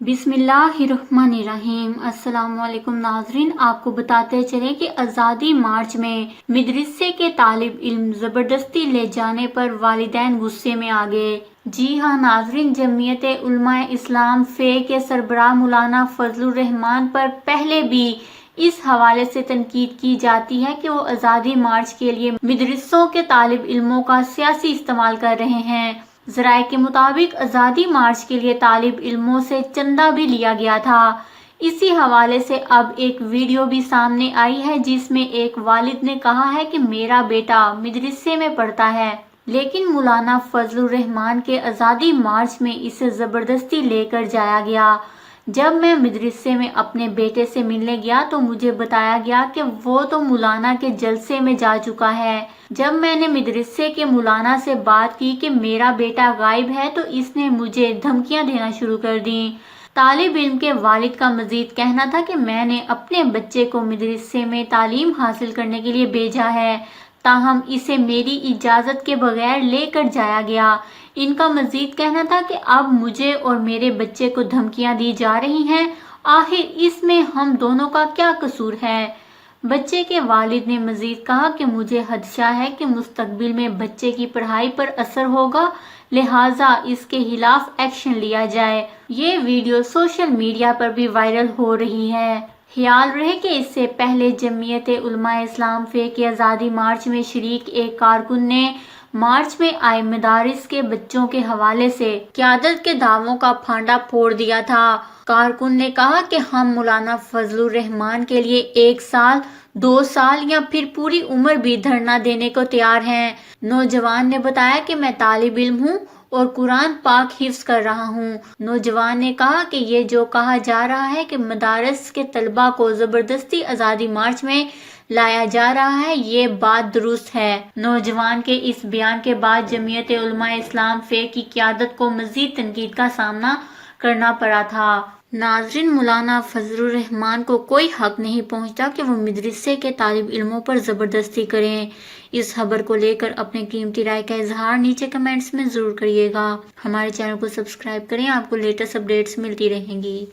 बिस्मिल्लाहिर्रहमानिर्रहीम। अस्सलाम वालेकुम नाजरीन, आपको बताते चले कि आज़ादी मार्च में मदरसे के तालिब इल्म ज़बरदस्ती ले जाने पर वालिदैन गुस्से में आ गए। जी हाँ नाजरीन, जमीयत उलमा इस्लाम फे के सरबराह मौलाना फजलुर रहमान पर पहले भी इस हवाले से तनकीद की जाती है कि वो आज़ादी मार्च के लिए मदरसों के तालिब इल्मों का सियासी इस्तेमाल कर रहे हैं। ज़राए के मुताबिक आज़ादी मार्च के लिए तालिब इल्मों से चंदा भी लिया गया था। इसी हवाले से अब एक वीडियो भी सामने आई है जिसमें एक वालिद ने कहा है कि मेरा बेटा मदरसे में पढ़ता है, लेकिन मौलाना फजलुर रहमान के आज़ादी मार्च में इसे ज़बरदस्ती लेकर जाया गया। जब मैं मदरसे में अपने बेटे से मिलने गया तो मुझे बताया गया कि वो तो मौलाना के जलसे में जा चुका है। जब मैंने मदरसे के मौलाना से बात की कि मेरा बेटा गायब है तो इसने मुझे धमकियां देना शुरू कर दी। तालिब इल्म के वालिद का मजीद कहना था कि मैंने अपने बच्चे को मदरसे में तालीम हासिल करने के लिए भेजा है, ताहम इसे मेरी इजाज़त के बगैर लेकर जाया गया। इनका मजीद कहना था कि अब मुझे और मेरे बच्चे को धमकियां दी जा रही हैं, आखिर इसमें हम दोनों का क्या कसूर है। बच्चे के वालिद ने मजीद कहा कि मुझे खदशा है कि मुस्तकबिल में बच्चे की पढ़ाई पर असर होगा, लिहाजा इसके खिलाफ एक्शन लिया जाए। ये वीडियो सोशल मीडिया पर भी वायरल हो रही है। ख्याल रहे कि इससे पहले जमीयत उलमा इस्लाम फे के आज़ादी मार्च में शरीक एक कारकुन ने मार्च में आए मदारिस के बच्चों के हवाले से क़यादत के दावों का फांडा फोड़ दिया था। कारकुन ने कहा कि हम मौलाना फजलुर रहमान के लिए 1 साल, 2 साल या फिर पूरी उम्र भी धरना देने को तैयार हैं। नौजवान ने बताया कि मैं तालिब इल्म हूँ और कुरान पाक हिफ्ज कर रहा हूँ। नौजवान ने कहा कि ये जो कहा जा रहा है कि मदारस के तलबा को जबरदस्ती आज़ादी मार्च में लाया जा रहा है, ये बात दुरुस्त है। नौजवान के इस बयान के बाद जमीयत उलमा इस्लाम फे की क़यादत को मजीद तनकीद का सामना करना पड़ा था। नाज़रीन, मौलाना फजलुर रहमान को कोई हक नहीं पहुंचता कि वो मदरसे के तालिब इल्मों पर ज़बरदस्ती करें। इस खबर को लेकर अपने कीमती राय का इजहार नीचे कमेंट्स में ज़रूर करिएगा। हमारे चैनल को सब्सक्राइब करें, आपको लेटेस्ट अपडेट्स मिलती रहेंगी।